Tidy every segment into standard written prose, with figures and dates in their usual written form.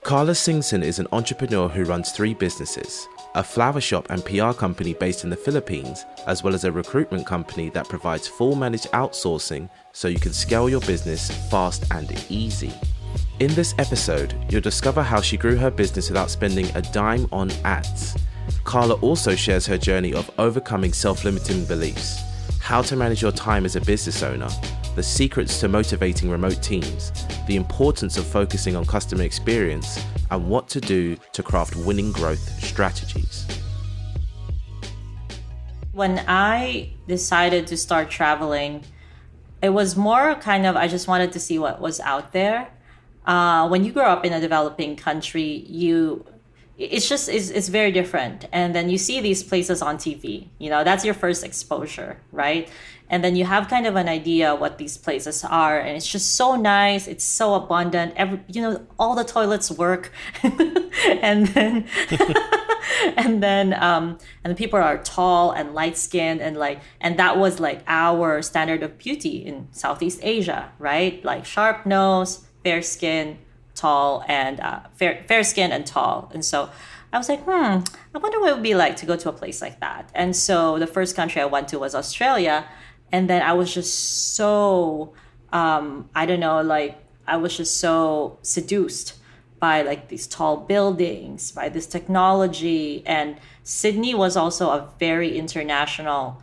Karla Singson is an entrepreneur who runs 3 businesses, a flower shop and PR company based in the Philippines, as well as a recruitment company that provides full managed outsourcing so you can scale your business fast and easy. In this episode, you'll discover how she grew her business without spending a dime on ads. Karla also shares her journey of overcoming self-limiting beliefs, how to manage your time as a business owner, the secrets to motivating remote teams, the importance of focusing on customer experience, and what to do to craft winning growth strategies. When I decided to start traveling, it was more kind of, I just wanted to see what was out there. When you grow up in a developing country, it's very different. And then you see these places on TV, that's your first exposure, right? And then you have kind of an idea what these places are, and it's just so nice. It's so abundant. All the toilets work, and then and the people are tall and light skinned, and that was like our standard of beauty in Southeast Asia, right? Like sharp nose, fair skin, tall, and fair skin and tall. And so I was like, I wonder what it would be like to go to a place like that. And so the first country I went to was Australia. And then I was just so, I was just so seduced by like these tall buildings, by this technology. And Sydney was also a very international,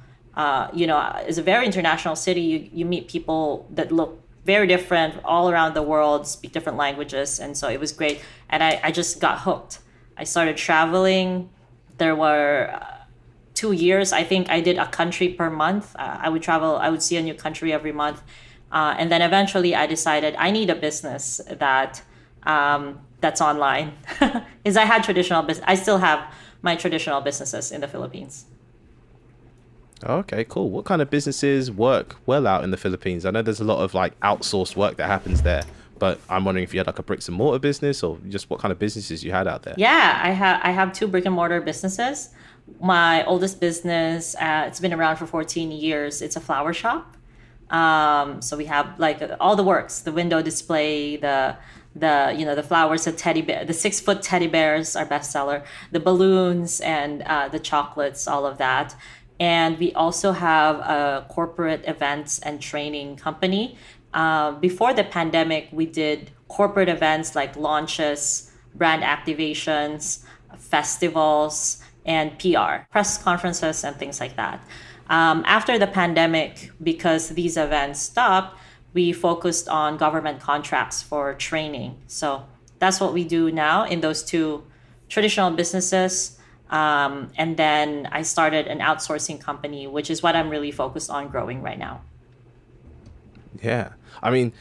is a very international city. You meet people that look very different all around the world, speak different languages. And so it was great. And I just got hooked. I started traveling. There were 2 years, I think I did a country per month. I would travel, I would see a new country every month. And then eventually I decided I need a business that's online. Because I had traditional business. I still have my traditional businesses in the Philippines. Okay, cool. What kind of businesses work well out in the Philippines? I know there's a lot of like outsourced work that happens there, but I'm wondering if you had like a bricks and mortar business or just what kind of businesses you had out there. Yeah, I have 2 brick and mortar businesses. My oldest business, it's been around for 14 years. It's a flower shop. So we have like all the works, the window display, the flowers, the 6-foot teddy bears are bestseller, the balloons and the chocolates, all of that. And we also have a corporate events and training company. Before the pandemic, we did corporate events like launches, brand activations, festivals, and PR, press conferences and things like that. After the pandemic, because these events stopped, we focused on government contracts for training. So that's what we do now in those 2 traditional businesses. And then I started an outsourcing company, which is what I'm really focused on growing right now. Yeah. I mean,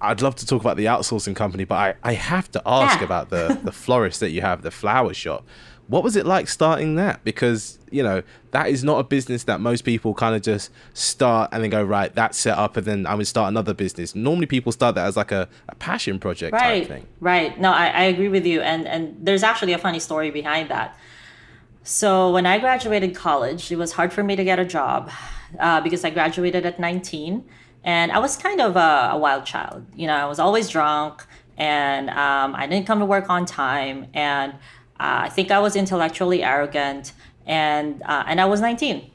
I'd love to talk about the outsourcing company, but I have to ask about the florist that you have, the flower shop. What was it like starting that? Because, that is not a business that most people kind of just start and then go, right, that's set up and then I'm going to start another business. Normally people start that as like a passion project type thing. Right. No, I agree with you. And there's actually a funny story behind that. So when I graduated college, it was hard for me to get a job because I graduated at 19 and I was kind of a wild child. I was always drunk and I didn't come to work on time. And I think I was intellectually arrogant, and I was 19,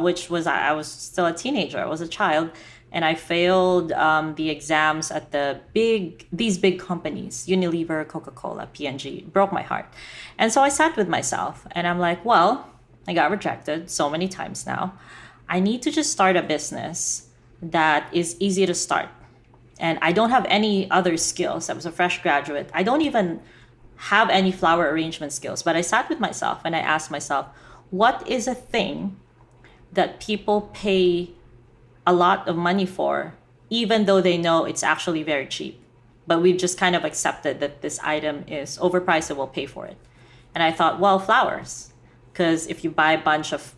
which was I was still a teenager. I was a child, and I failed the exams at these big companies, Unilever, Coca-Cola, P&G. Broke my heart, and so I sat with myself, and I'm like, well, I got rejected so many times now. I need to just start a business that is easy to start, and I don't have any other skills. I was a fresh graduate. I don't even have any flower arrangement skills, but I sat with myself and I asked myself, what is a thing that people pay a lot of money for, even though they know it's actually very cheap, but we've just kind of accepted that this item is overpriced and we'll pay for it. And I thought, well, flowers, because if you buy a bunch of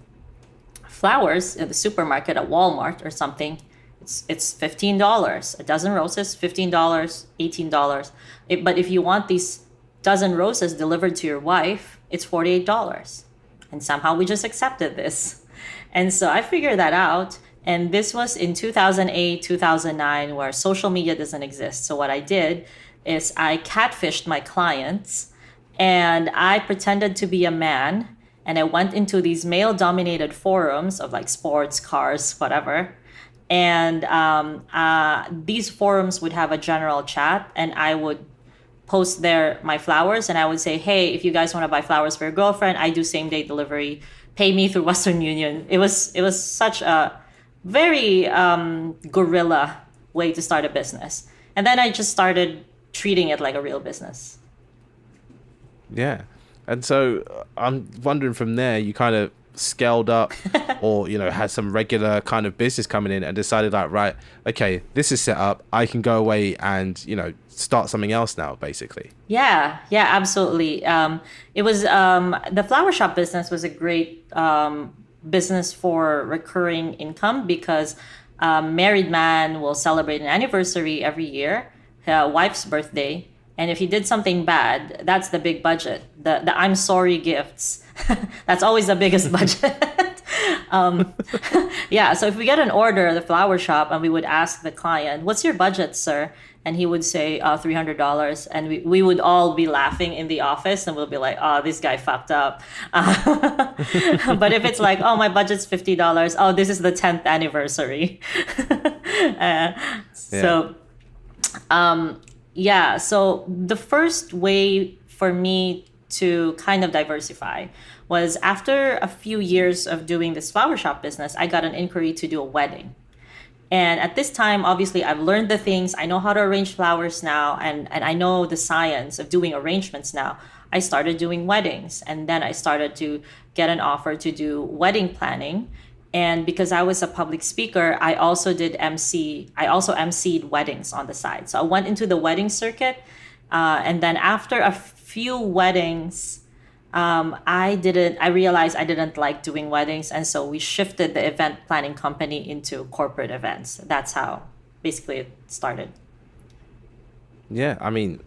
flowers at the supermarket at Walmart or something, it's $15. A dozen roses, $15, $18. But if you want these dozen roses delivered to your wife, it's $48. And somehow we just accepted this. And so I figured that out. And this was in 2008, 2009, where social media doesn't exist. So what I did is I catfished my clients and I pretended to be a man and I went into these male dominated forums of like sports, cars, whatever. And these forums would have a general chat and I would post there my flowers and I would say, hey, if you guys want to buy flowers for your girlfriend, I do same day delivery. Pay me through Western Union. It was such a very guerrilla way to start a business. And then I just started treating it like a real business. Yeah. And so I'm wondering from there, you kind of scaled up or, had some regular kind of business coming in and decided like, right, okay, this is set up. I can go away and, start something else now, basically. Yeah, absolutely. It was the flower shop business was a great business for recurring income because married man will celebrate an anniversary every year, wife's birthday. And if he did something bad, that's the big budget. The I'm sorry gifts. That's always the biggest budget. Yeah, so if we get an order at the flower shop and we would ask the client, what's your budget, sir? And he would say $300. And we would all be laughing in the office and we'll be like, oh, this guy fucked up. But if it's like, oh, my budget's $50. Oh, this is the 10th anniversary. So the first way for me to kind of diversify was after a few years of doing this flower shop business, I got an inquiry to do a wedding. And at this time, obviously, I've learned the things. I know how to arrange flowers now, and I know the science of doing arrangements now. I started doing weddings, and then I started to get an offer to do wedding planning. And because I was a public speaker, I also did MC. I also emceed weddings on the side. So I went into the wedding circuit. And then after a few weddings, I realized I didn't like doing weddings. And so we shifted the event planning company into corporate events. That's how basically it started. Yeah, I mean,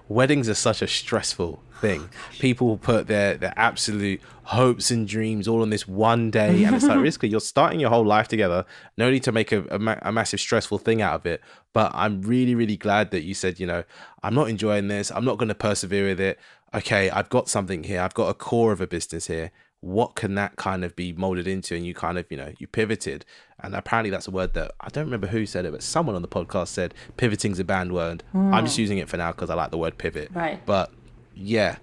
weddings are such a stressful thing. People put their absolute hopes and dreams all on this one day, and it's like basically you're starting your whole life together. No need to make a massive stressful thing out of it. But I'm really, really glad that you said, I'm not enjoying this. I'm not going to persevere with it. Okay, I've got something here. I've got a core of a business here. What can that kind of be molded into? And you kind of, you pivoted. And apparently that's a word that I don't remember who said it, but someone on the podcast said pivoting's a banned word. I'm just using it for now because I like the word pivot. Right. But yeah,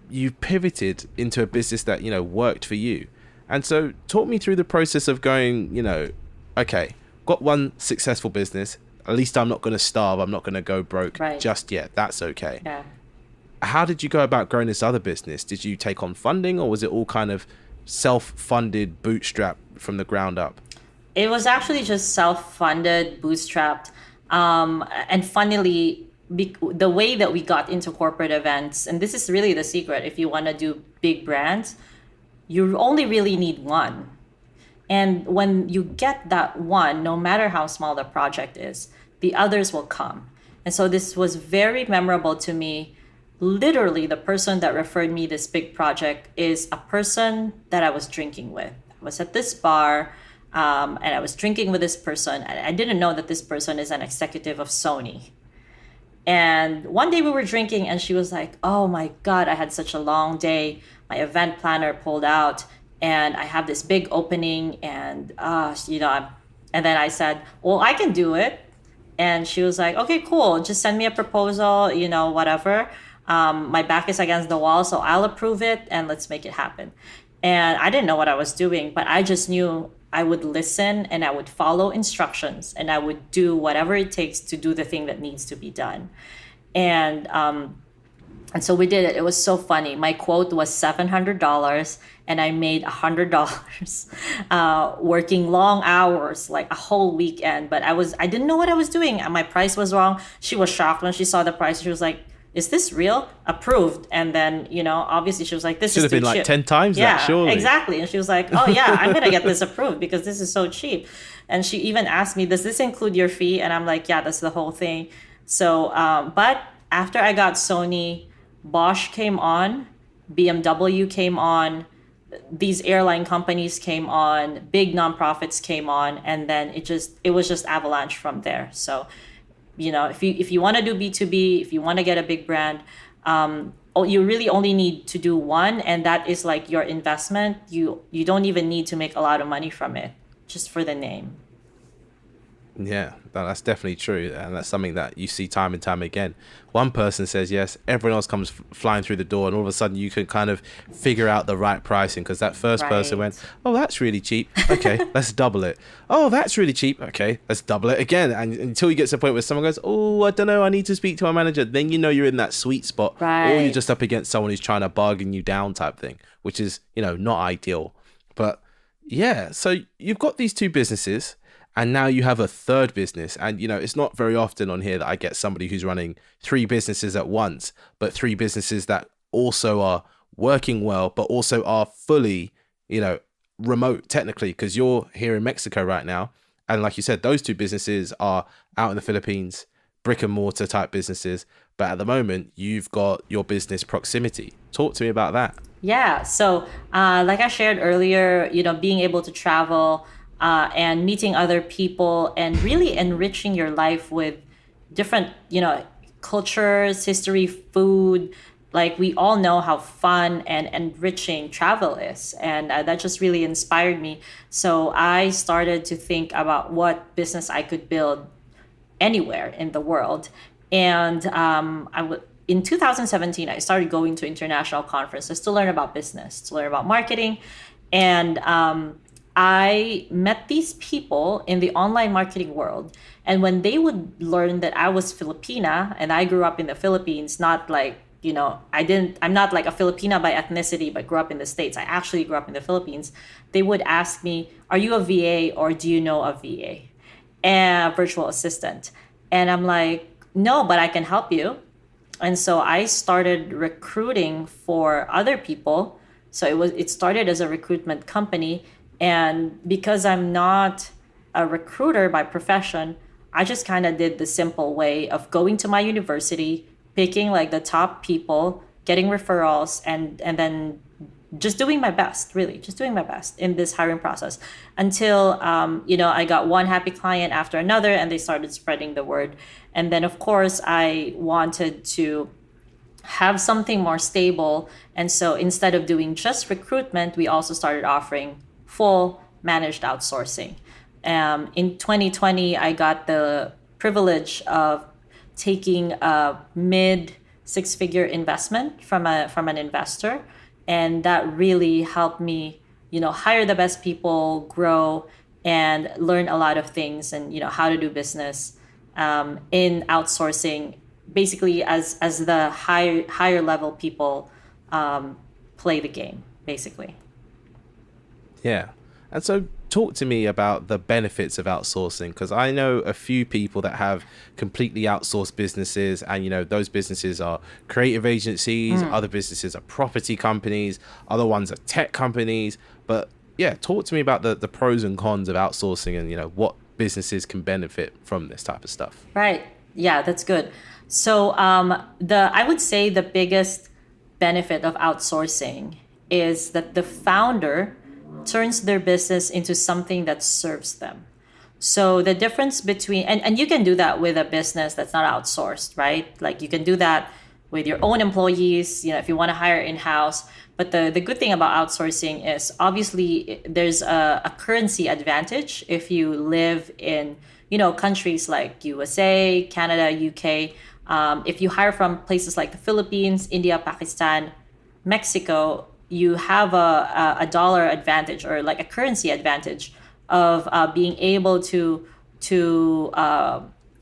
you pivoted into a business that, worked for you. And so talk me through the process of going, okay, got one successful business. At least I'm not going to starve. I'm not going to go broke just yet. That's okay. Yeah. How did you go about growing this other business? Did you take on funding or was it all kind of self-funded, bootstrap from the ground up? It was actually just self-funded, bootstrapped. And funnily, the way that we got into corporate events, and this is really the secret, if you want to do big brands, you only really need one. And when you get that one, no matter how small the project is, the others will come. And so this was very memorable to me. Literally, the person that referred me this big project is a person that I was drinking with. I was at this bar and I was drinking with this person. And I didn't know that this person is an executive of Sony. And one day we were drinking and she was like, oh my God, I had such a long day. My event planner pulled out and I have this big opening and, and then I said, well, I can do it. And she was like, okay, cool. Just send me a proposal, whatever. My back is against the wall, so I'll approve it and let's make it happen. And I didn't know what I was doing, but I just knew I would listen and I would follow instructions and I would do whatever it takes to do the thing that needs to be done. And so we did it. It was so funny. My quote was $700 and I made $100 working long hours, like a whole weekend. But I didn't know what I was doing. And my price was wrong. She was shocked when she saw the price. She was like, is this real? Approved. And then, obviously she was like, this should is have been too like cheap. 10 times that, surely. Exactly. And she was like, oh yeah, I'm going to get this approved because this is so cheap. And she even asked me, does this include your fee? And I'm like, yeah, that's the whole thing. So, but after I got Sony, Bosch came on, BMW came on, these airline companies came on, big nonprofits came on, and then it was just avalanche from there. So if you want to do B2B, if you want to get a big brand, you really only need to do one, and that is like your investment. You don't even need to make a lot of money from it, just for the name. Yeah, that's definitely true. And that's something that you see time and time again. One person says yes, everyone else comes flying through the door, and all of a sudden you can kind of figure out the right pricing, because that first person went, oh, that's really cheap. Okay, let's double it. Oh, that's really cheap. Okay, let's double it again. And until you get to the point where someone goes, oh, I don't know, I need to speak to our manager. Then you know you're in that sweet spot. Right. Or you're just up against someone who's trying to bargain you down type thing, which is, not ideal. But yeah, so you've got these two businesses. And now you have a third business. And, it's not very often on here that I get somebody who's running three businesses at once, but three businesses that also are working well, but also are fully, remote technically, because you're here in Mexico right now. And like you said, those two businesses are out in the Philippines, brick and mortar type businesses. But at the moment, you've got your business proximity. Talk to me about that. Yeah. So like I shared earlier, being able to travel, and meeting other people and really enriching your life with different, cultures, history, food. Like, we all know how fun and enriching travel is. And that just really inspired me. So I started to think about what business I could build anywhere in the world. And in 2017, I started going to international conferences to learn about business, to learn about marketing. And I met these people in the online marketing world. And when they would learn that I was Filipina and I grew up in the Philippines, not like, I'm not like a Filipina by ethnicity, but grew up in the States. I actually grew up in the Philippines. They would ask me, are you a VA or do you know a VA? And a virtual assistant. And I'm like, no, but I can help you. And so I started recruiting for other people. So it started as a recruitment company. And because I'm not a recruiter by profession, I just kind of did the simple way of going to my university, picking like the top people, getting referrals, and then just doing my best, really, just doing my best in this hiring process until, I got one happy client after another, and they started spreading the word. And then, of course, I wanted to have something more stable. And so instead of doing just recruitment, we also started offering full managed outsourcing. In 2020, I got the privilege of taking a mid six-figure investment from an investor, and that really helped me, hire the best people, grow, and learn a lot of things, and how to do business in outsourcing. Basically, as the higher level people play the game, basically. Yeah. And so talk to me about the benefits of outsourcing, because I know a few people that have completely outsourced businesses, and those businesses are creative agencies, other businesses are property companies, other ones are tech companies. But yeah, talk to me about the pros and cons of outsourcing, and what businesses can benefit from this type of stuff. Right. Yeah, that's good. So I would say the biggest benefit of outsourcing is that the founder turns their business into something that serves them. So the difference between, and you can do that with a business that's not outsourced, right? Like, you can do that with your own employees, if you want to hire in-house. But the good thing about outsourcing is obviously there's a currency advantage if you live in, countries like USA, Canada, UK. If you hire from places like the Philippines, India, Pakistan, Mexico, you have a dollar advantage, or like a currency advantage of being able to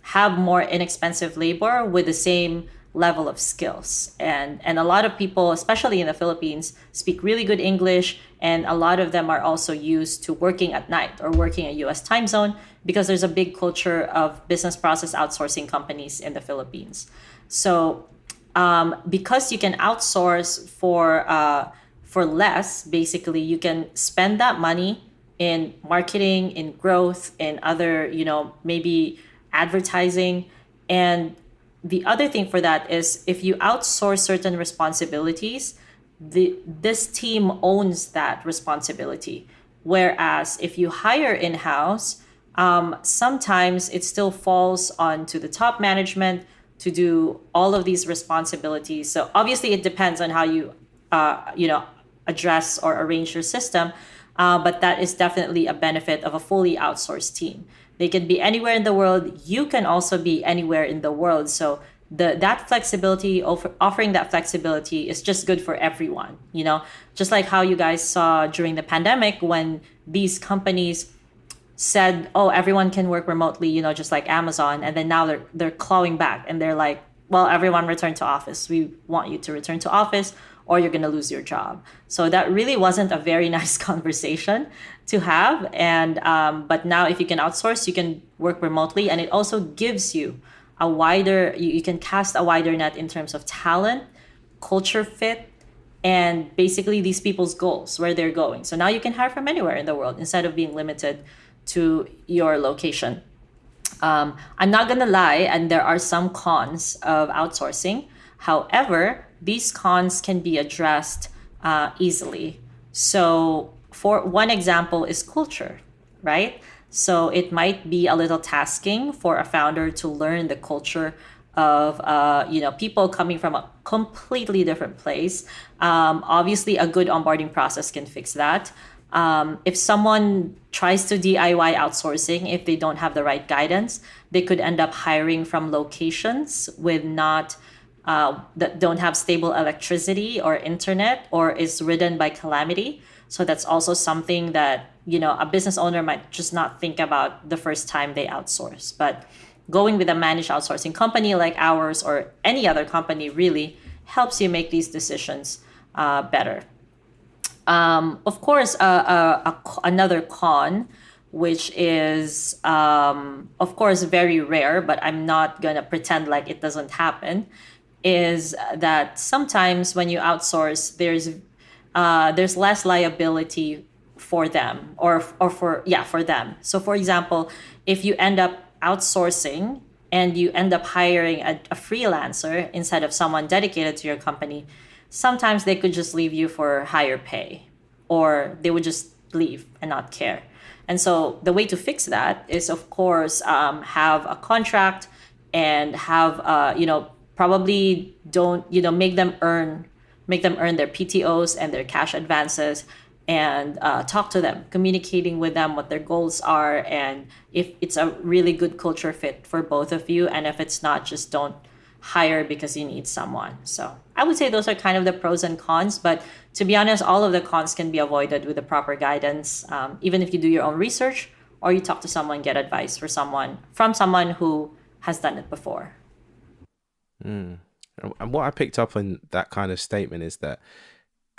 have more inexpensive labor with the same level of skills. And a lot of people, especially in the Philippines, speak really good English, and a lot of them are also used to working at night or working a US time zone, because there's a big culture of business process outsourcing companies in the Philippines. So because you can outsource for less, basically, you can spend that money in marketing, in growth, in other, maybe advertising. And the other thing for that is, if you outsource certain responsibilities, this team owns that responsibility. Whereas if you hire in-house, sometimes it still falls onto the top management to do all of these responsibilities. So obviously it depends on how you, you know, address or arrange your system. But that is definitely a benefit of a fully outsourced team. They can be anywhere in the world. You can also be anywhere in the world. So that flexibility, offering that flexibility is just good for everyone. You know, just like how you guys saw during the pandemic when these companies said, "Oh, everyone can work remotely," you know, just like Amazon, and then now they're clawing back and they're like, "Well, everyone return to office. We want you to return to office, or you're gonna lose your job." So that really wasn't a very nice conversation to have. And but now, if you can outsource, you can work remotely, and it also gives you a wider. You can cast a wider net in terms of talent, culture fit, and basically these people's goals, where they're going. So now you can hire from anywhere in the world instead of being limited to your location. I'm not gonna lie, and there are some cons of outsourcing. However, these cons can be addressed easily. So, for one example, is culture, right? So it might be a little tasking for a founder to learn the culture of people coming from a completely different place. Obviously, a good onboarding process can fix that. If someone tries to DIY outsourcing, if they don't have the right guidance, they could end up hiring from locations with not that don't have stable electricity or internet, or is ridden by calamity. So that's also something that a business owner might just not think about the first time they outsource. But going with a managed outsourcing company like ours, or any other company, really helps you make these decisions better. Of course, another con, which is, of course, very rare, but I'm not going to pretend like it doesn't happen, is that sometimes when you outsource, there's less liability for them, for them. So, for example, if you end up outsourcing and you end up hiring a freelancer instead of someone dedicated to your company, sometimes they could just leave you for higher pay, or they would just leave and not care. And so the way to fix that is, of course, have a contract, and have probably don't make them earn their PTOs and their cash advances, and talk to them, communicating with them what their goals are, and if it's a really good culture fit for both of you, and if it's not, just don't hire because you need someone. So I would say those are kind of the pros and cons, but to be honest, all of the cons can be avoided with the proper guidance. Even if you do your own research, or you talk to someone, get advice from someone who has done it before. And what I picked up on that kind of statement is that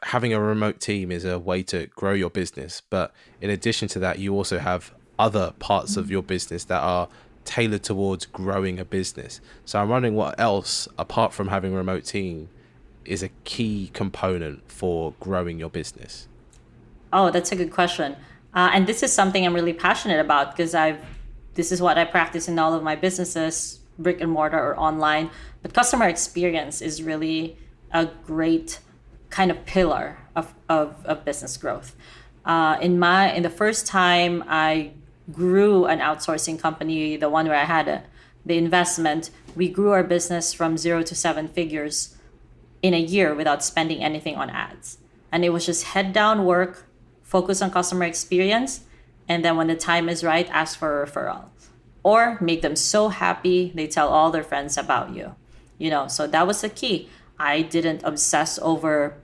having a remote team is a way to grow your business. But in addition to that, you also have other parts of your business that are tailored towards growing a business. So I'm wondering what else, apart from having a remote team, is a key component for growing your business. Oh, that's a good question. And this is something I'm really passionate about, because this is what I practice in all of my businesses, brick and mortar or online. But customer experience is really a great kind of pillar of business growth. In the first time I grew an outsourcing company, the one where I had the investment, we grew our business from 0 to 7 figures in a year without spending anything on ads. And it was just head down work, focus on customer experience, and then when the time is right, ask for a referral. Or make them so happy they tell all their friends about you. So that was the key. I didn't obsess over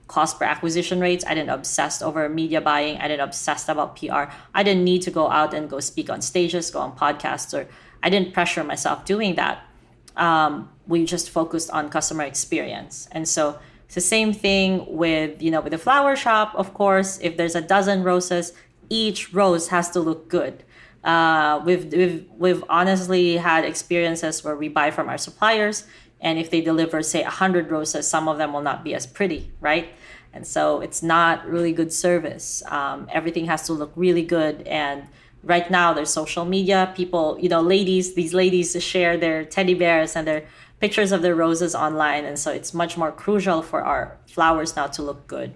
cost per acquisition rates. I didn't obsess over media buying. I didn't obsess about PR. I didn't need to go out and go speak on stages, go on podcasts, or I didn't pressure myself doing that. We just focused on customer experience. And so it's the same thing with the flower shop. Of course, if there's a dozen roses, each rose has to look good. We've honestly had experiences where we buy from our suppliers, and if they deliver, say, 100 roses, some of them will not be as pretty, right? And so it's not really good service. Everything has to look really good. And right now, there's social media. People, these ladies share their teddy bears and their pictures of their roses online. And so it's much more crucial for our flowers now to look good.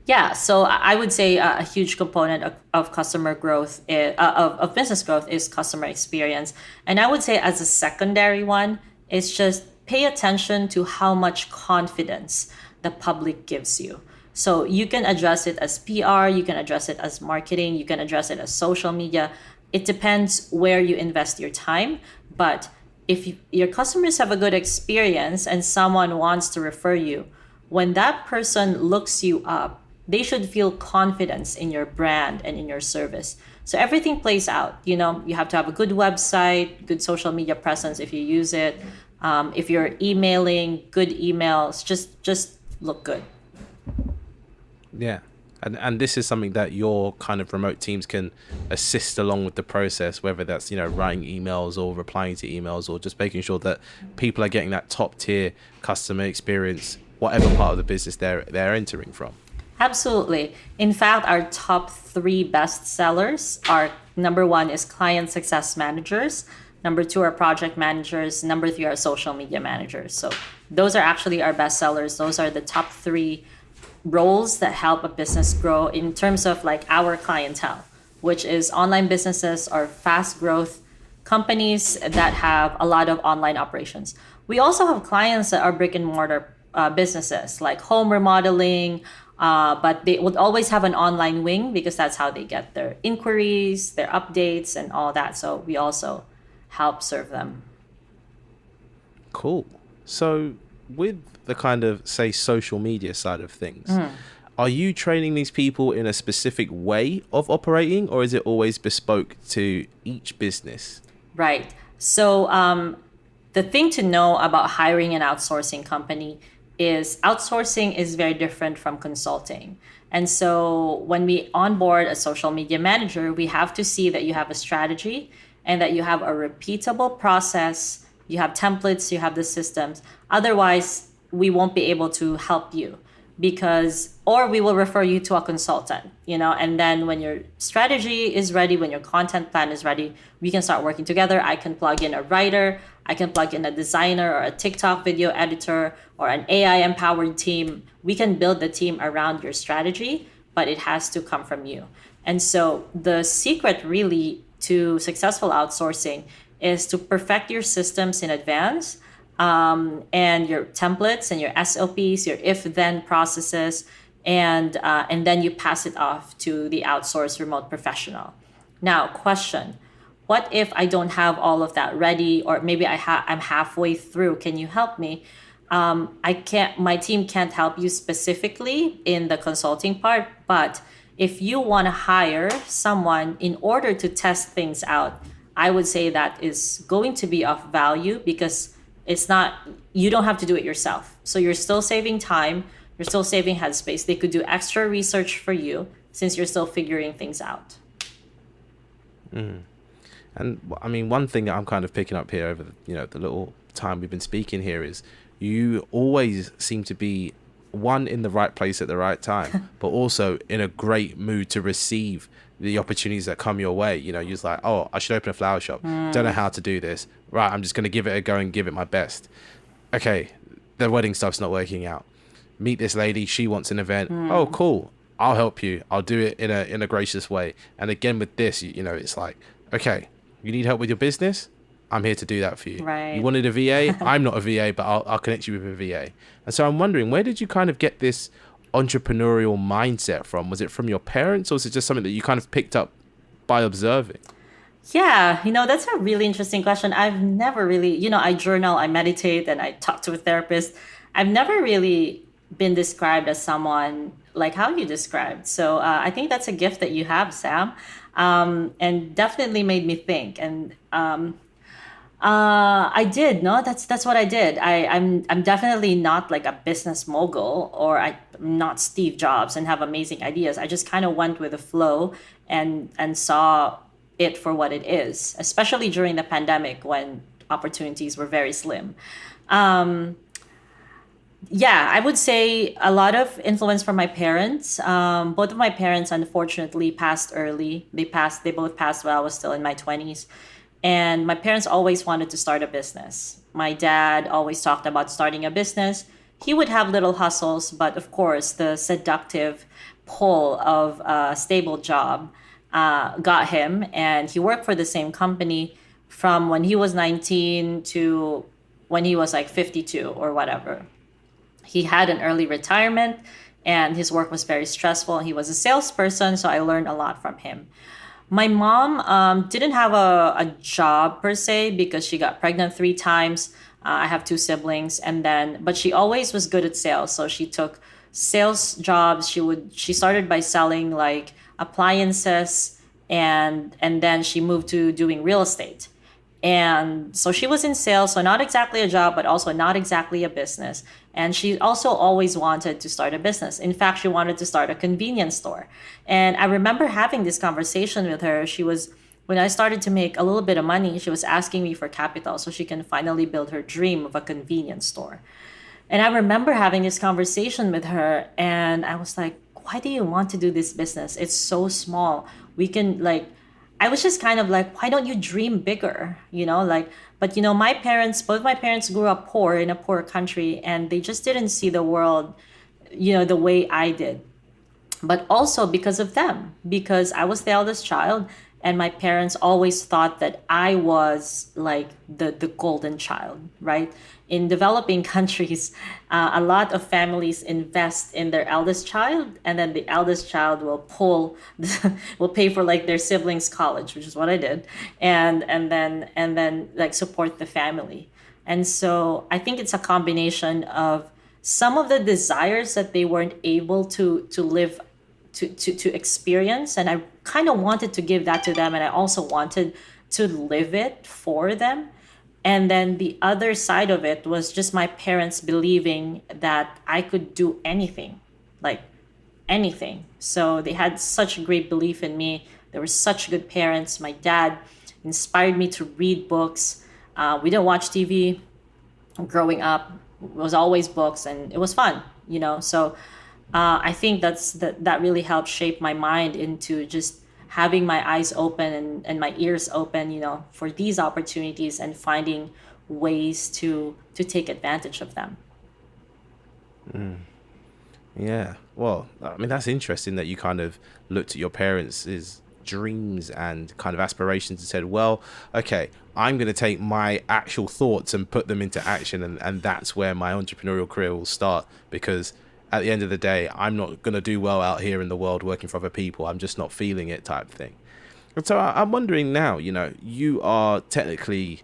Yeah, so I would say a huge component of customer growth, of business growth, is customer experience. And I would say as a secondary one, is just pay attention to how much confidence the public gives you. So you can address it as PR, you can address it as marketing, you can address it as social media. It depends where you invest your time. But if your customers have a good experience and someone wants to refer you, when that person looks you up, they should feel confidence in your brand and in your service. So everything plays out. You have to have a good website, good social media presence if you use it. If you're emailing, good emails, just look good. Yeah. And this is something that your kind of remote teams can assist along with the process, whether that's, writing emails or replying to emails or just making sure that people are getting that top tier customer experience, whatever part of the business they're entering from. Absolutely. In fact, our top three best sellers are: number one is client success managers, number two are project managers, number three are social media managers. So those are actually our best sellers. Those are the top three roles that help a business grow in terms of like our clientele, which is online businesses or fast growth companies that have a lot of online operations. We also have clients that are brick and mortar businesses like home remodeling, but they would always have an online wing because that's how they get their inquiries, their updates, and all that. So we also help serve them. Cool. So with the kind of, say, social media side of things, are you training these people in a specific way of operating, or is it always bespoke to each business? Right. So the thing to know about hiring an outsourcing company is outsourcing is very different from consulting. And so when we onboard a social media manager, we have to see that you have a strategy and that you have a repeatable process, you have templates, you have the systems. Otherwise, we won't be able to help you or we will refer you to a consultant, and then when your strategy is ready, when your content plan is ready, we can start working together. I can plug in a writer, I can plug in a designer or a TikTok video editor or an AI empowered team. We can build the team around your strategy, but it has to come from you. And so the secret really to successful outsourcing is to perfect your systems in advance, and your templates and your SOPs, your if-then processes, and then you pass it off to the outsourced remote professional. Now, question: what if I don't have all of that ready, or maybe I'm halfway through? Can you help me? I can't. My team can't help you specifically in the consulting part, but if you want to hire someone in order to test things out, I would say that is going to be of value because you don't have to do it yourself. So you're still saving time, you're still saving headspace. They could do extra research for you since you're still figuring things out. And I mean, one thing that I'm kind of picking up here over the little time we've been speaking here is you always seem to be in the right place at the right time, but also in a great mood to receive the opportunities that come your way. You're just like, oh, I should open a flower shop. Don't know how to do this. Right, I'm just going to give it a go and give it my best. Okay, the wedding stuff's not working out. Meet this lady, she wants an event. Oh, cool. I'll help you. I'll do it in a gracious way. And again with this, it's like, okay, you need help with your business? I'm here to do that for you. Right. You wanted a VA? I'm not a VA, but I'll connect you with a VA. And so I'm wondering, where did you kind of get this entrepreneurial mindset from? Was it from your parents, or was it just something that you kind of picked up by observing? Yeah, that's a really interesting question. I've never really, I journal, I meditate, and I talk to a therapist. I've never really been described as someone like how you described. So I think that's a gift that you have, Sam, and definitely made me think. And I did. No, that's what I did. I'm definitely not like a business mogul, or I'm not Steve Jobs and have amazing ideas. I just kind of went with the flow and saw it for what it is, especially during the pandemic when opportunities were very slim. Yeah, I would say a lot of influence from my parents. Both of my parents, unfortunately, passed early. They both passed while I was still in my 20s. And my parents always wanted to start a business. My dad always talked about starting a business. He would have little hustles, but of course, the seductive pull of a stable job got him, and he worked for the same company from when he was 19 to when he was like 52 or whatever. He had an early retirement, and his work was very stressful. He was a salesperson, so I learned a lot from him. My mom didn't have a job per se because she got pregnant 3 times. I have 2 siblings, and then but she always was good at sales. So she took sales jobs. She started by selling like appliances, and then she moved to doing real estate. And so she was in sales, so not exactly a job, but also not exactly a business. And she also always wanted to start a business. In fact, she wanted to start a convenience store. And I remember having this conversation with her. When I started to make a little bit of money, she was asking me for capital so she can finally build her dream of a convenience store. And I remember having this conversation with her, and I was like, why do you want to do this business? It's so small. We can like, I was just kind of like, why don't you dream bigger? But both my parents grew up poor in a poor country, and they just didn't see the world, the way I did. But also because of them, because I was the eldest child, and my parents always thought that I was like the golden child, right? In developing countries, a lot of families invest in their eldest child, and then the eldest child will pay for like their siblings' college, which is what I did, and then like support the family. And so I think it's a combination of some of the desires that they weren't able to live to experience, and I kind of wanted to give that to them, and I also wanted to live it for them. And then the other side of it was just my parents believing that I could do anything, like anything. So they had such a great belief in me. They were such good parents. My dad inspired me to read books. We didn't watch TV growing up. It was always books, and it was fun. So I think that really helped shape my mind into just having my eyes open and my ears open, for these opportunities and finding ways to take advantage of them. Yeah. Well, I mean, that's interesting that you kind of looked at your parents' dreams and kind of aspirations and said, well, okay, I'm going to take my actual thoughts and put them into action. And that's where my entrepreneurial career will start, because at the end of the day, I'm not going to do well out here in the world working for other people. I'm just not feeling it, type thing. And so I'm wondering now, you are technically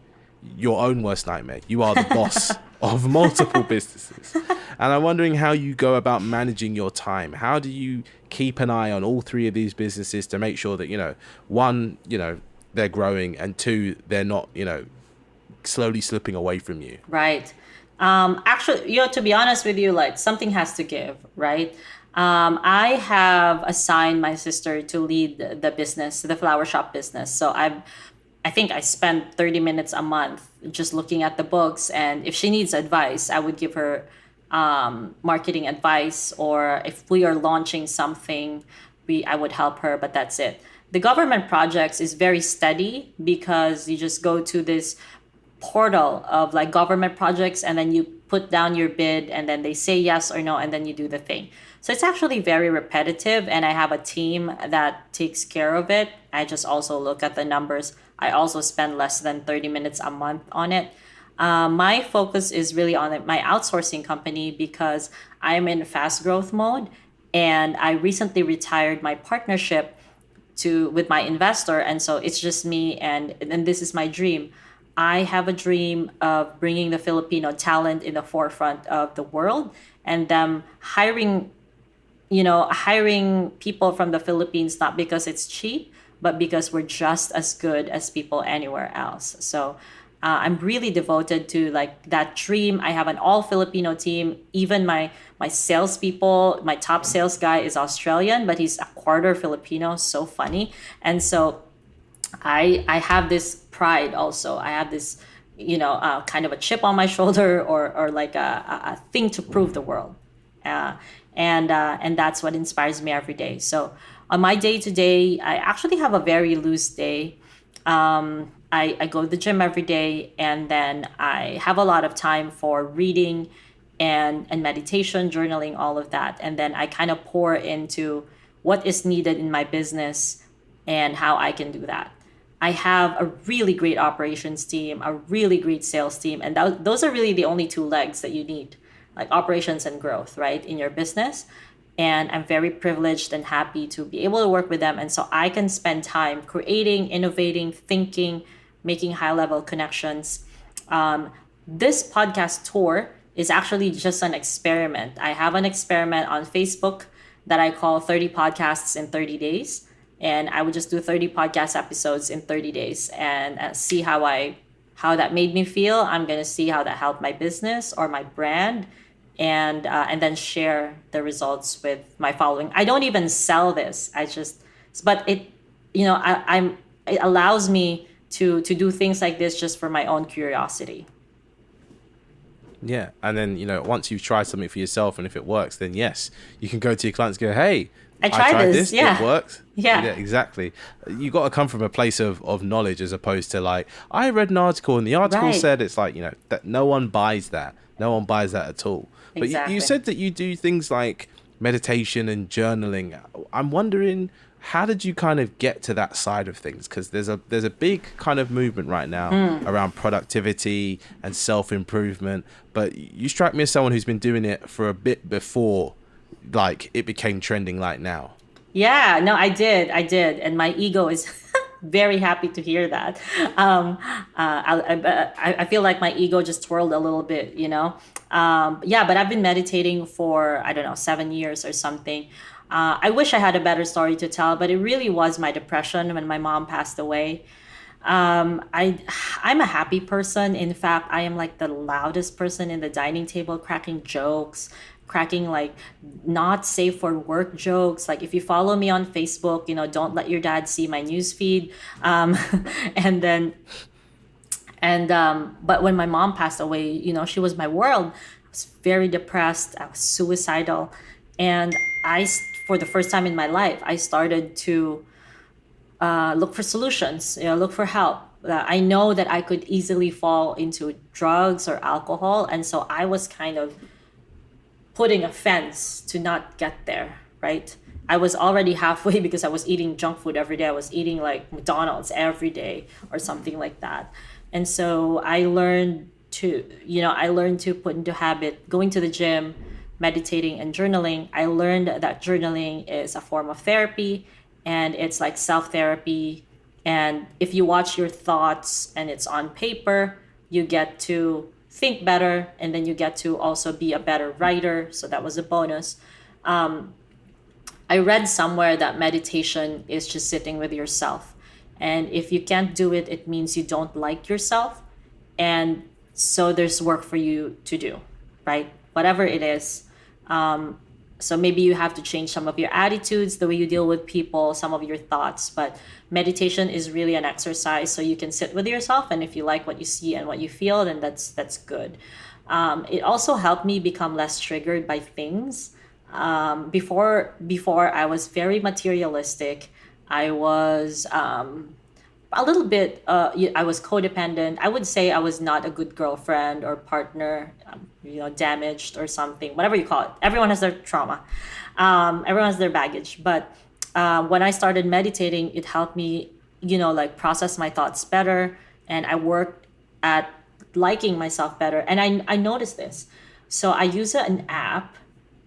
your own worst nightmare. You are the boss of multiple businesses. And I'm wondering how you go about managing your time. How do you keep an eye on all 3 of these businesses to make sure that, one, they're growing, and 2, they're not, slowly slipping away from you? Right. Actually, to be honest with you, like something has to give, right? I have assigned my sister to lead the business, the flower shop business. So I think I spend 30 minutes a month just looking at the books. And if she needs advice, I would give her marketing advice, or if we are launching something, I would help her, but that's it. The government projects is very steady because you just go to this portal of like government projects, and then you put down your bid, and then they say yes or no, and then you do the thing. So it's actually very repetitive, and I have a team that takes care of it. I just also look at the numbers. I also spend less than 30 minutes a month on it. My focus is really on my outsourcing company because I'm in fast growth mode, and I recently retired my partnership with my investor, and so it's just me, and this is my dream. I have a dream of bringing the Filipino talent in the forefront of the world, and them hiring people from the Philippines, not because it's cheap, but because we're just as good as people anywhere else. So I'm really devoted to like that dream. I have an all Filipino team. Even my salespeople, my top sales guy is Australian, but he's a quarter Filipino. So funny. And so I have this pride also. I have this, kind of a chip on my shoulder, or like a thing to prove the world. And that's what inspires me every day. So on my day to day, I actually have a very loose day. I go to the gym every day, and then I have a lot of time for reading and meditation, journaling, all of that. And then I kind of pour into what is needed in my business and how I can do that. I have a really great operations team, a really great sales team, and those are really the only two legs that you need, like operations and growth, right, in your business. And I'm very privileged and happy to be able to work with them. And so I can spend time creating, innovating, thinking, making high level connections. This podcast tour is actually just an experiment. I have an experiment on Facebook that I call 30 podcasts in 30 days. And I would just do 30 podcast episodes in 30 days and see how that made me feel. I'm going to see how that helped my business or my brand, and then share the results with my following. I don't even sell this. But it, it allows me to do things like this just for my own curiosity. Yeah. And then, once you've tried something for yourself and if it works, then yes, you can go to your clients and go, hey, I tried this. Yeah. It works. Yeah, exactly. You got to come from a place of knowledge as opposed to like, I read an article and the article Right. said, it's like, that no one buys that. No one buys that at all. But Exactly. you said that you do things like meditation and journaling. I'm wondering, how did you kind of get to that side of things? Because there's a big kind of movement right now around productivity and self-improvement. But you strike me as someone who's been doing it for a bit before like it became trending like now. Yeah, no, I did. And my ego is very happy to hear that. I feel like my ego just twirled a little bit, Yeah, but I've been meditating for, I don't know, 7 years or something. I wish I had a better story to tell, but it really was my depression when my mom passed away. I'm a happy person. In fact, I am like the loudest person in the dining table, cracking jokes, cracking like not safe for work jokes. Like if you follow me on Facebook, don't let your dad see my news feed. And then, but when my mom passed away, she was my world. I was very depressed. I was suicidal, and for the first time in my life, I started to look for solutions, look for help. I know that I could easily fall into drugs or alcohol. And so I was kind of putting a fence to not get there, right? I was already halfway because I was eating junk food every day. I was eating like McDonald's every day or something like that. And so I learned to put into habit going to the gym, meditating and journaling. I learned that journaling is a form of therapy, and it's like self-therapy. And if you watch your thoughts and it's on paper, you get to think better, and then you get to also be a better writer. So that was a bonus. I read somewhere that meditation is just sitting with yourself. And if you can't do it, it means you don't like yourself. And so there's work for you to do, right? Whatever it is. So maybe you have to change some of your attitudes, the way you deal with people, some of your thoughts. But meditation is really an exercise, so you can sit with yourself. And if you like what you see and what you feel, then that's good. It also helped me become less triggered by things. Before I was very materialistic. I was a little bit. I was codependent. I would say I was not a good girlfriend or partner. Damaged or something, whatever you call it. Everyone has their trauma. Everyone has their baggage. But when I started meditating, it helped me, like process my thoughts better, and I worked at liking myself better. And I noticed this. So I use an app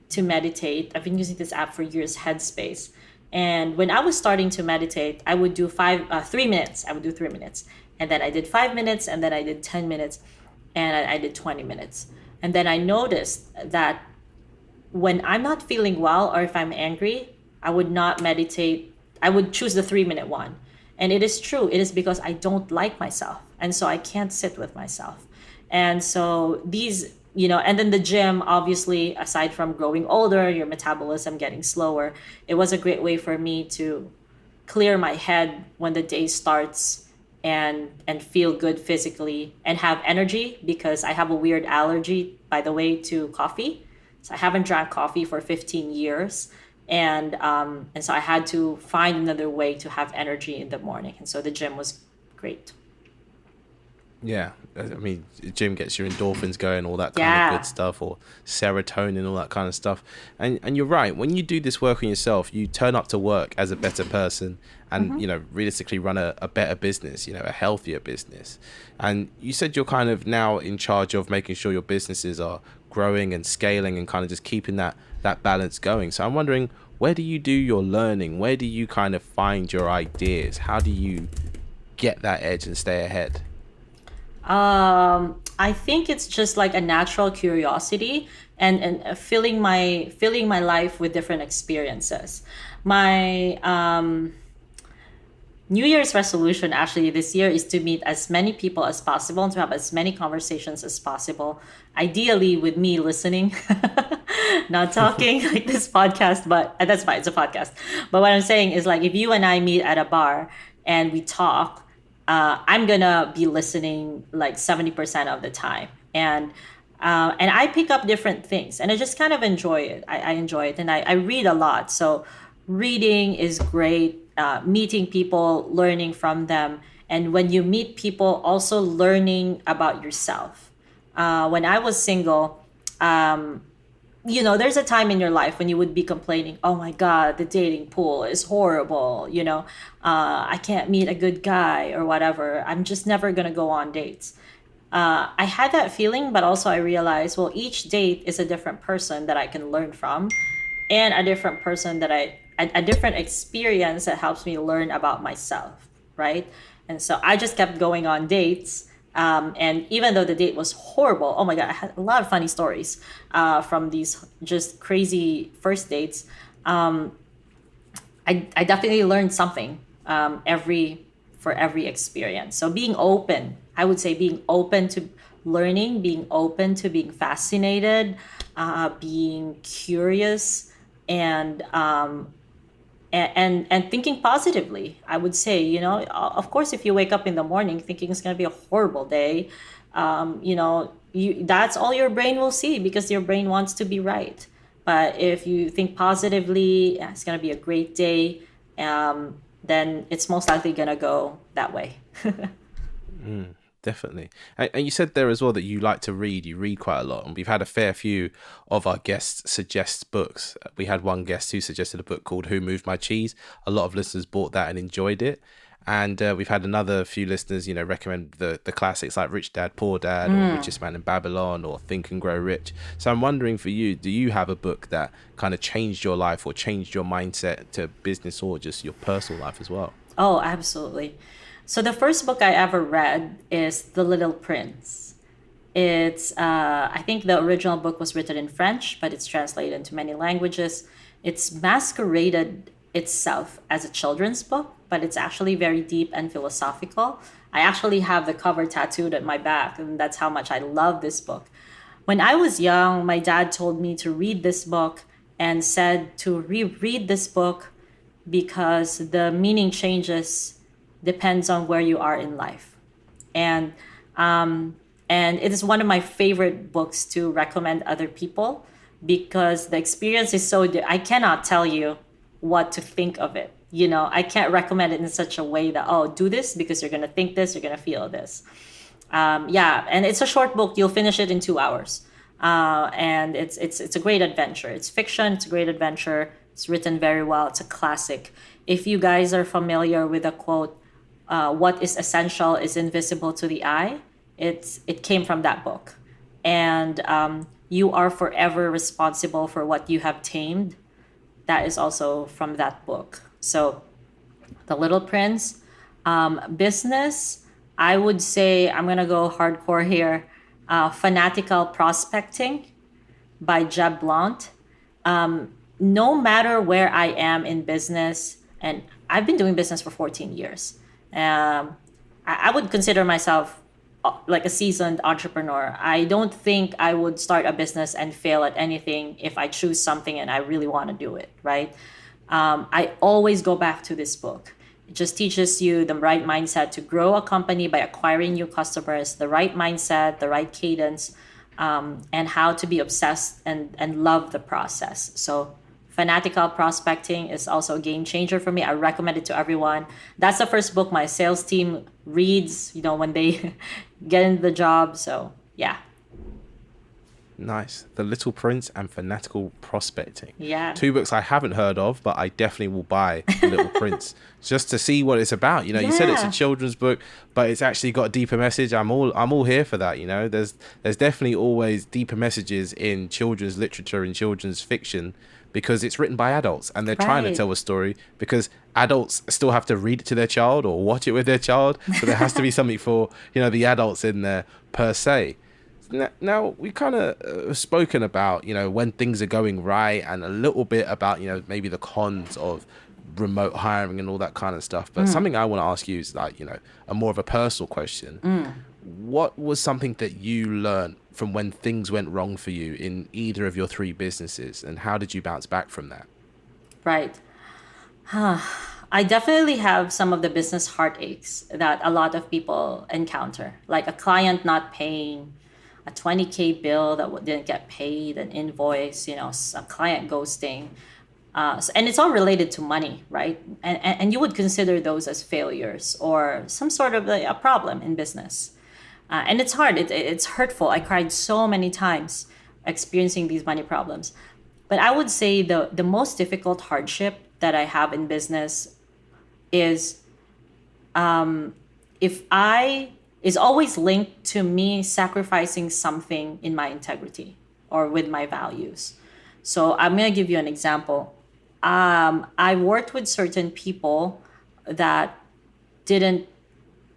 to meditate. I've been using this app for years, Headspace. And when I was starting to meditate, I would do 3 minutes. I would do 3 minutes. And then I did 5 minutes, and then I did 10 minutes, and I did 20 minutes. And then I noticed that when I'm not feeling well or if I'm angry, I would not meditate. I would choose the 3-minute one. And it is true. It is because I don't like myself. And so I can't sit with myself. And so and then the gym, obviously, aside from growing older, your metabolism getting slower, it was a great way for me to clear my head when the day starts and feel good physically and have energy, because I have a weird allergy, by the way, to coffee. So I haven't drank coffee for 15 years. And so I had to find another way to have energy in the morning. And so the gym was great. Yeah, I mean, gym gets your endorphins going, all that kind of Yeah. good stuff, or serotonin, all that kind of stuff. And you're right. When you do this work on yourself, you turn up to work as a better person, and Mm-hmm. realistically run a better business, a healthier business. And you said you're kind of now in charge of making sure your businesses are growing and scaling, and kind of just keeping that balance going. So I'm wondering, where do you do your learning? Where do you kind of find your ideas? How do you get that edge and stay ahead? I think it's just like a natural curiosity, and filling my life with different experiences. My New Year's resolution actually this year is to meet as many people as possible and to have as many conversations as possible. Ideally, with me listening, not talking like this podcast, but and that's fine, it's a podcast. But what I'm saying is, like, if you and I meet at a bar and we talk, I'm gonna be listening like 70% of the time. And I pick up different things, and I just kind of enjoy it. I enjoy it, and I read a lot. So reading is great. Meeting people, learning from them, and when you meet people, also learning about yourself. When I was single, there's a time in your life when you would be complaining, oh my God, the dating pool is horrible. I can't meet a good guy or whatever. I'm just never going to go on dates. I had that feeling, but also I realized, well, each date is a different person that I can learn from, and a different person a different experience that helps me learn about myself, right? And so I just kept going on dates. And even though the date was horrible, oh my God, I had a lot of funny stories from these just crazy first dates. I definitely learned something for every experience. So being open, I would say being open to learning, being open to being fascinated, being curious, and and thinking positively. I would say, of course, if you wake up in the morning thinking it's going to be a horrible day, that's all your brain will see, because your brain wants to be right. But if you think positively, "Yeah, it's going to be a great day," then it's most likely going to go that way. Definitely. And you said there as well that you like to read. You read quite a lot. And we've had a fair few of our guests suggest books. We had one guest who suggested a book called Who Moved My Cheese. A lot of listeners bought that and enjoyed it. And we've had another few listeners, recommend the classics like Rich Dad, Poor Dad, or Richest Man in Babylon, or Think and Grow Rich. So I'm wondering, for you, do you have a book that kind of changed your life or changed your mindset to business or just your personal life as well? Oh, absolutely. So the first book I ever read is The Little Prince. I think the original book was written in French, but it's translated into many languages. It's masqueraded itself as a children's book, but it's actually very deep and philosophical. I actually have the cover tattooed at my back, and that's how much I love this book. When I was young, my dad told me to read this book and said to reread this book because the meaning changes depends on where you are in life. And and it is one of my favorite books to recommend other people, because the experience is I cannot tell you what to think of it. I can't recommend it in such a way that, oh, do this because you're going to think this, you're going to feel this. Yeah, and it's a short book. You'll finish it in 2 hours. And it's a great adventure. It's fiction. It's a great adventure. It's written very well. It's a classic. If you guys are familiar with the quote, "What is essential is invisible to the eye," it came from that book. And you are forever responsible for what you have tamed. That is also from that book. So, The Little Prince. Business, I would say, I'm gonna go hardcore here. Fanatical Prospecting by Jeb Blount. No matter where I am in business, and I've been doing business for 14 years, I would consider myself like a seasoned entrepreneur. I don't think I would start a business and fail at anything if I choose something and I really want to do it, right? I always go back to this book. It just teaches you the right mindset to grow a company by acquiring new customers, the right mindset, the right cadence, and how to be obsessed and love the process. So Fanatical Prospecting is also a game changer for me. I recommend it to everyone. That's the first book my sales team reads, when they get into the job. So yeah. Nice. The Little Prince and Fanatical Prospecting. Yeah. Two books I haven't heard of, but I definitely will buy The Little Prince just to see what it's about. You said it's a Yeah. children's book, but it's actually got a deeper message. I'm all here for that. There's definitely always deeper messages in children's literature and children's fiction because it's written by adults and they're trying to Right. tell a story because adults still have to read it to their child or watch it with their child. So there has to be something for, the adults in there per se. Now we kind of spoken about, when things are going right and a little bit about, maybe the cons of remote hiring and all that kind of stuff. But something I want to ask you is like, a more of a personal question. What was something that you learned from when things went wrong for you in either of your three businesses, and how did you bounce back from that? Right. I definitely have some of the business heartaches that a lot of people encounter, like a client not paying, a 20K bill that didn't get paid, an invoice, a client ghosting. And it's all related to money, right? And you would consider those as failures or some sort of a problem in business. And it's hard, it's hurtful. I cried so many times experiencing these money problems. But I would say the most difficult hardship that I have in business is if I is always linked to me sacrificing something in my integrity or with my values. So I'm gonna give you an example. I worked with certain people that didn't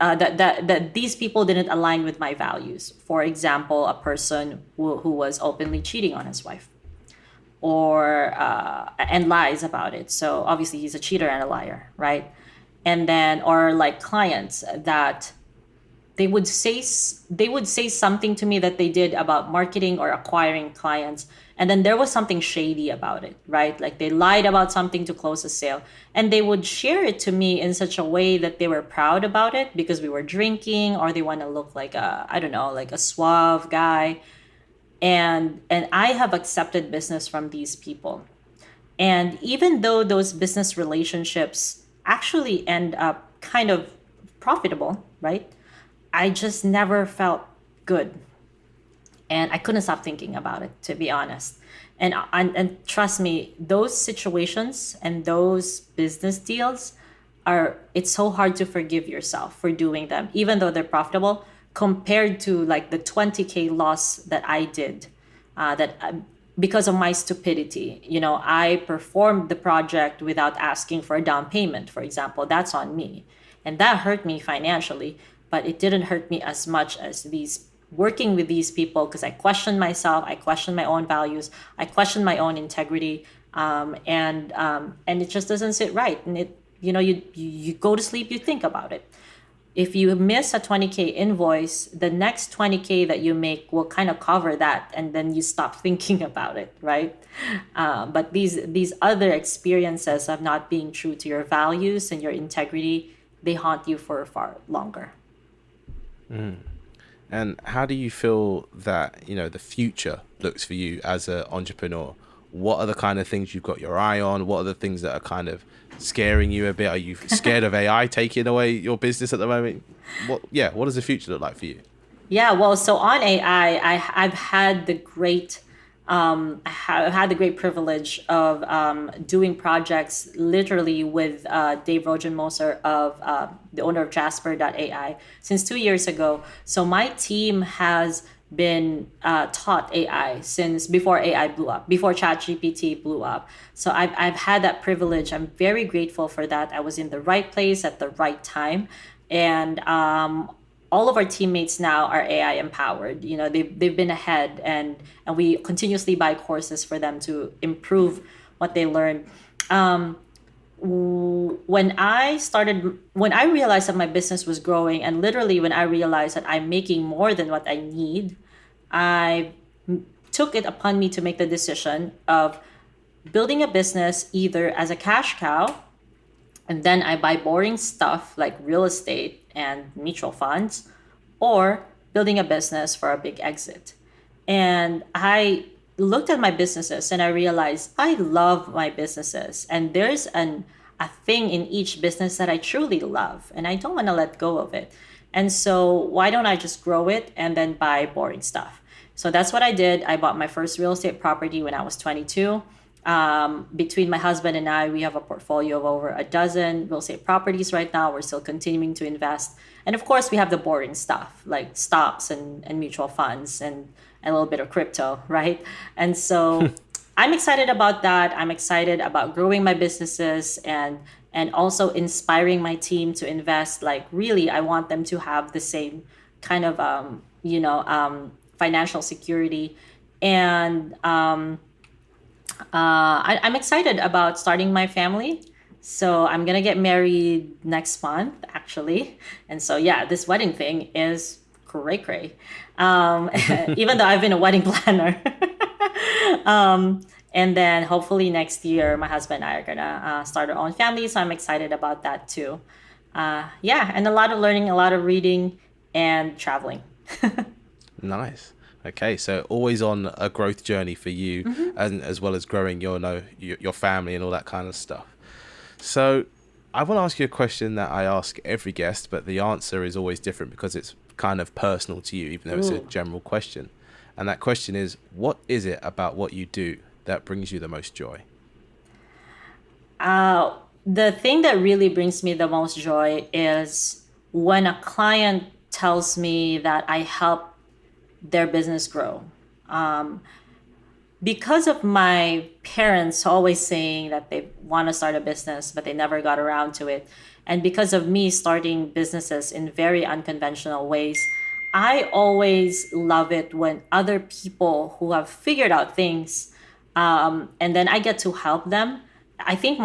that these people didn't align with my values. For example, a person who was openly cheating on his wife or and lies about it. So obviously he's a cheater and a liar, right? And then or like clients that they would say something to me that they did about marketing or acquiring clients, and then there was something shady about it, right? Like they lied about something to close a sale, and they would share it to me in such a way that they were proud about it because we were drinking, or they want to look like a, I don't know, like a suave guy. And I have accepted business from these people, and even though those business relationships actually end up kind of profitable, right? I just never felt good. And I couldn't stop thinking about it, to be honest. And trust me, those situations and those business deals it's so hard to forgive yourself for doing them, even though they're profitable, compared to like the 20K loss that I did, because of my stupidity. I performed the project without asking for a down payment, for example. That's on me. And that hurt me financially, but it didn't hurt me as much as these working with these people, because I questioned myself, I questioned my own values, I questioned my own integrity, and it just doesn't sit right. And you go to sleep, you think about it. If you miss a 20K invoice, the next 20K that you make will kind of cover that, and then you stop thinking about it, right? But these other experiences of not being true to your values and your integrity, they haunt you for far longer. And how do you feel that, the future looks for you as an entrepreneur? What are the kind of things you've got your eye on? What are the things that are kind of scaring you a bit? Are you scared of AI taking away your business at the moment? What does the future look like for you? Yeah, well, so on AI, I've had the great privilege of doing projects literally with Dave Rogenmoser of the owner of Jasper.ai since 2 years ago. So my team has been taught AI since before AI blew up, before ChatGPT blew up. So I've had that privilege. I'm very grateful for that. I was in the right place at the right time. And all of our teammates now are AI empowered. They've been ahead, and we continuously buy courses for them to improve what they learn. When I realized that my business was growing, and literally when I realized that I'm making more than what I need, I took it upon me to make the decision of building a business either as a cash cow, and then I buy boring stuff like real estate and mutual funds, or building a business for a big exit. And I looked at my businesses and I realized I love my businesses, and there's a a thing in each business that I truly love and I don't want to let go of it. And so why don't I just grow it and then buy boring stuff? So that's what I did. I bought my first real estate property when I was 22. Between my husband and I, we have a portfolio of over a dozen real estate properties right now. We're still continuing to invest. And of course, we have the boring stuff like stocks and mutual funds and a little bit of crypto, right? And so I'm excited about that. I'm excited about growing my businesses and also inspiring my team to invest. Like really, I want them to have the same kind of, financial security. And I'm excited about starting my family. So I'm going to get married next month, actually. And so, yeah, this wedding thing is cray-cray. Even though I've been a wedding planner. And then hopefully next year, my husband and I are going to start our own family. So I'm excited about that too. And a lot of learning, a lot of reading and traveling. Nice. Okay, so always on a growth journey for you, and as well as growing your family and all that kind of stuff. So I want to ask you a question that I ask every guest, but the answer is always different because it's kind of personal to you, even though it's a general question. And that question is, what is it about what you do that brings you the most joy? The thing that really brings me the most joy is when a client tells me that I help their business grow. Because of my parents always saying that they want to start a business, but they never got around to it. And because of me starting businesses in very unconventional ways, I always love it when other people who have figured out things, and then I get to help them. I think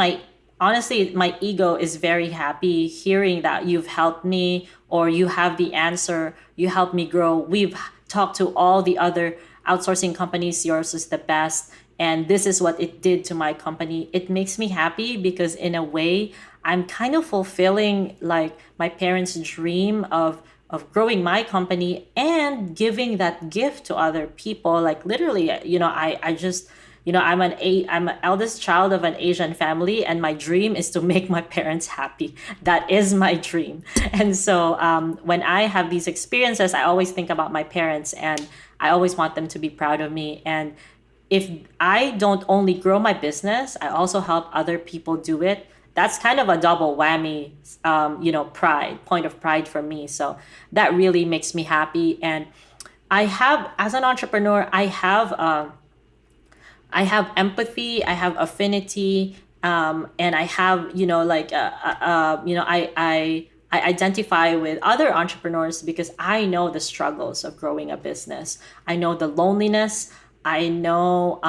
honestly, my ego is very happy hearing that you've helped me or you have the answer, you helped me grow. We've talked to all the other outsourcing companies, yours is the best. And this is what it did to my company. It makes me happy because in a way, I'm kind of fulfilling like my parents' dream of growing my company and giving that gift to other people. Like literally, I just, I'm an eldest child of an Asian family, and my dream is to make my parents happy. That is my dream. And so when I have these experiences, I always think about my parents, and I always want them to be proud of me. And if I don't only grow my business, I also help other people do it. That's kind of a double whammy, point of pride for me. So that really makes me happy. And I have, as an entrepreneur, I have empathy, I have affinity, and I have, I identify with other entrepreneurs because I know the struggles of growing a business. I know the loneliness. I know,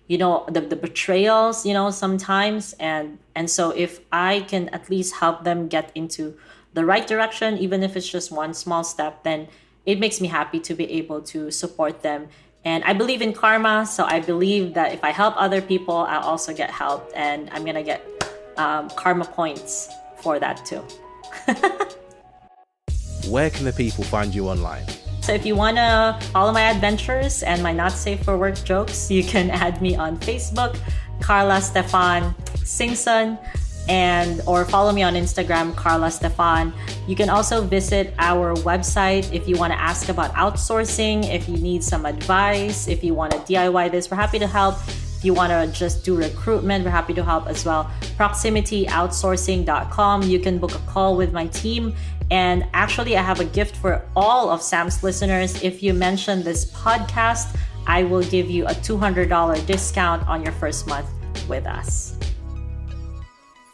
the betrayals, sometimes. And so if I can at least help them get into the right direction, even if it's just one small step, then it makes me happy to be able to support them. And I believe in karma. So I believe that if I help other people, I'll also get helped. And I'm going to get karma points for that too. Where can the people find you online? So if you want to follow my adventures and my not safe for work jokes, you can add me on Facebook, Karla Singson, or follow me on Instagram, Karla Stefan. You can also visit our website if you want to ask about outsourcing, if you need some advice, if you want to DIY this, we're happy to help. If you want to just do recruitment, we're happy to help as well. ProximityOutsourcing.com. You can book a call with my team. And actually, I have a gift for all of Sam's listeners. If you mention this podcast, I will give you a $200 discount on your first month with us.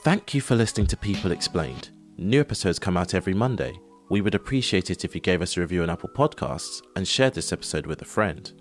Thank you for listening to People Explained. New episodes come out every Monday. We would appreciate it if you gave us a review on Apple Podcasts and shared this episode with a friend.